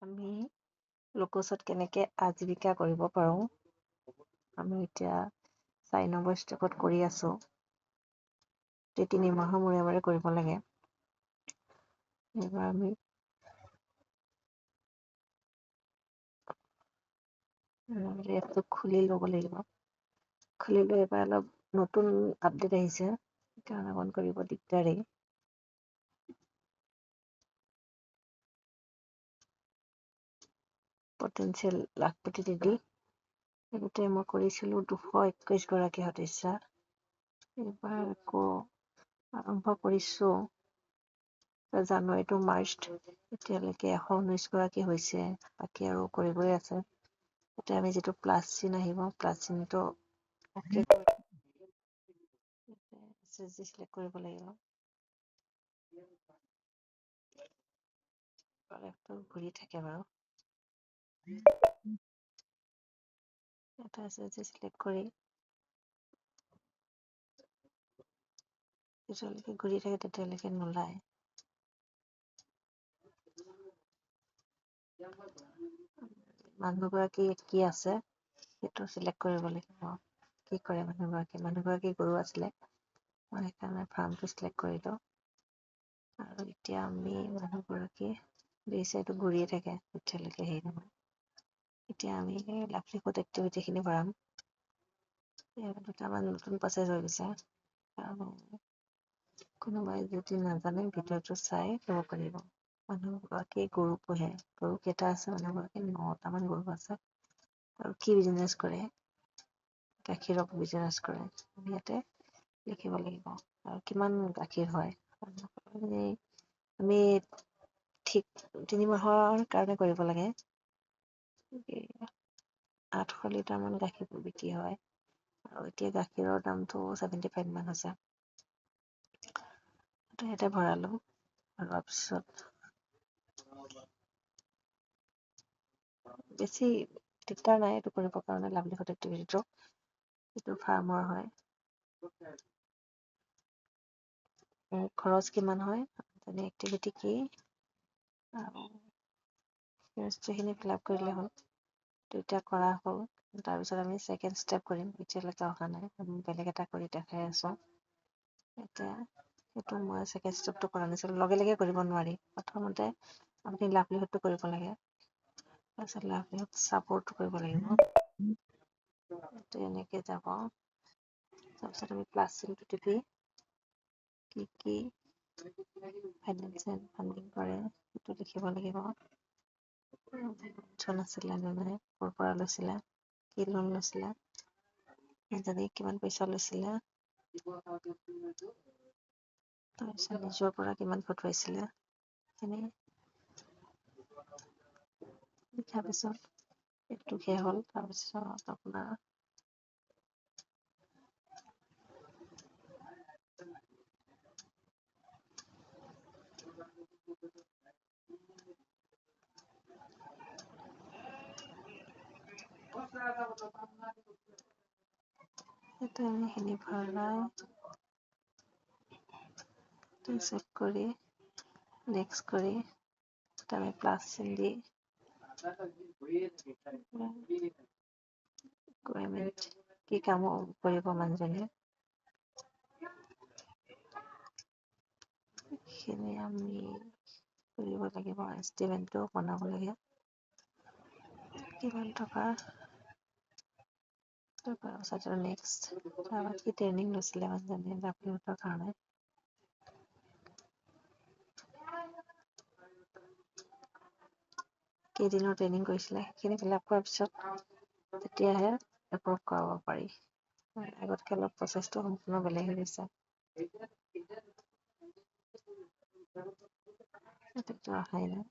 আমি লোকচত কেনেকে আজীৱিকা কৰিব পাৰোঁ। আমি এতিয়া 4 নম্বৰ ষ্টেপত কৰি আছোঁ। 3 মাহৰ মূৰে মূৰে কৰিব লাগে। এইবাৰ আমি এপটো খুলি ল'ব লাগিব। খুলি লৈ এবাৰ অলপ নতুন আপডেট আহিছে, সেইকাৰণে অন কৰিব দিগদাৰী। পটেনচিয়েল লাখপতি দিদি আগতে মই কৰিছিলোঁ 221 গৰাকী সদস্যা। এইবাৰ আকৌ আৰম্ভ কৰিছোঁ জানুৱাৰী টু মাৰ্চ, এতিয়ালৈকে 119 গৰাকী হৈছে, বাকী আৰু কৰিবই আছে। এতিয়া আমি যিটো প্লাছ চিন আহিব, প্লাছ চিনটো চিলেক্ট কৰিব লাগিব। ঘূৰি থাকে বাৰু। এটা চিলেক্ট কৰি যেতিয়ালৈকে ঘূৰি থাকে তেতিয়ালৈকে নোলায়। মানুহগৰাকী কি আছে সেইটো চিলেক্ট কৰিব লাগিব। কি কৰে মানুহগৰাকী গৰু আছিলে, মই সেইকাৰণে ফাৰ্মটো চিলেক্ট কৰিলোঁ। আৰু এতিয়া আমি মানুহগৰাকী এইটো ঘূৰিয়ে থাকে যেতিয়ালৈকে হেৰি নহয়। এতিয়া আমি লাভলিহুড এক্টিভিটিখিনি ভৰাম। দুটামান নতুন প্ৰচেছ হৈ গৈছে, আৰু কোনোবাই যদি নাজানে ভিডিঅ'টো চাই ল'ব পাৰিব। মানুহগৰাকী গৰু পোহে, গৰু কেইটা আছে, মানুহগৰাকী 9টামান গৰু আছে। আৰু কি বিজনেছ কৰে, গাখীৰৰ বিজনেছ কৰে, ইয়াতে লিখিব লাগিব। আৰু কিমান গাখীৰ হয়, আমি ঠিক 3 মাহৰ কাৰণে কৰিব লাগে। 800 লিটাৰমান গাখীৰ বিক্ৰী হয়, আৰু এতিয়া গাখীৰৰ দামটো 75 মান হৈছে। ইয়াতে ভৰালোঁ, ভৰোৱাৰ পিছত বেছি দিগদাৰ নাই এইটো কৰিবৰ কাৰণে। লাভলিহুড এক্টিভিটিটো এইটো ফাৰ্মৰ হয়। খৰচ কিমান হয়, এক্টিভিটি কি, আৰু বস্তুখিনি ফিল আপ কৰিলে হ'ল। দুইটা কৰা হ'ল, তাৰপিছত আমি ছেকেণ্ড ষ্টেপ কৰিম। এতিয়ালৈকে অহা নাই, আমি বেলেগ এটা কৰি দেখাই আছোঁ। এতিয়া সেইটো মই ছেকেণ্ড ষ্টেপটো কৰা নাছিলোঁ, লগে লগে কৰিব নোৱাৰি। প্ৰথমতে আপুনি লাভলিহুডটো কৰিব লাগে, তাৰপিছত লাভলিহুড ছাপোৰ্টটো কৰিব লাগিব। এনেকৈ যাব। তাৰপিছত আমি প্লাছ চিনটো টিপি কি ফাইনেন্সিয়েল ফাণ্ডিং কৰে সেইটো লিখিব লাগিব। আছিলে নে নাই, ক'ৰ পৰা লৈছিলে, কি লোন লৈছিলে, এজনী কিমান পইচা লৈছিলে, তাৰপিছত নিজৰ পৰা কিমান খটুৱাইছিলে, সেইখিনি লিখাৰ পিছত এইটো শেষ হ'ল। তাৰপিছত আপোনাৰ সেইখিনি ভৰাই চেক কৰি নেক্সট কৰি আমি প্লাছ চিন দি কি কাম কৰিব মানুহজনে, সেইখিনি আমি কৰিব লাগিব। এষ্টিমেটটো বনাব লাগে, কিমান টকা। তাৰপিছত নেক্সট কি ট্ৰেইনিং লৈছিলে মানুহজনে লাভলিহুডৰ কাৰণে, কেইদিনৰ ট্ৰেইনিং কৰিছিলে, সেইখিনি ফিল আপ কৰাৰ পিছত তেতিয়াহে এপ্ৰুভ কৰাব পাৰি। আগতকৈ অলপ প্ৰচেছটো সম্পূৰ্ণ বেলেগ হৈ গৈছে। অহাই নাই।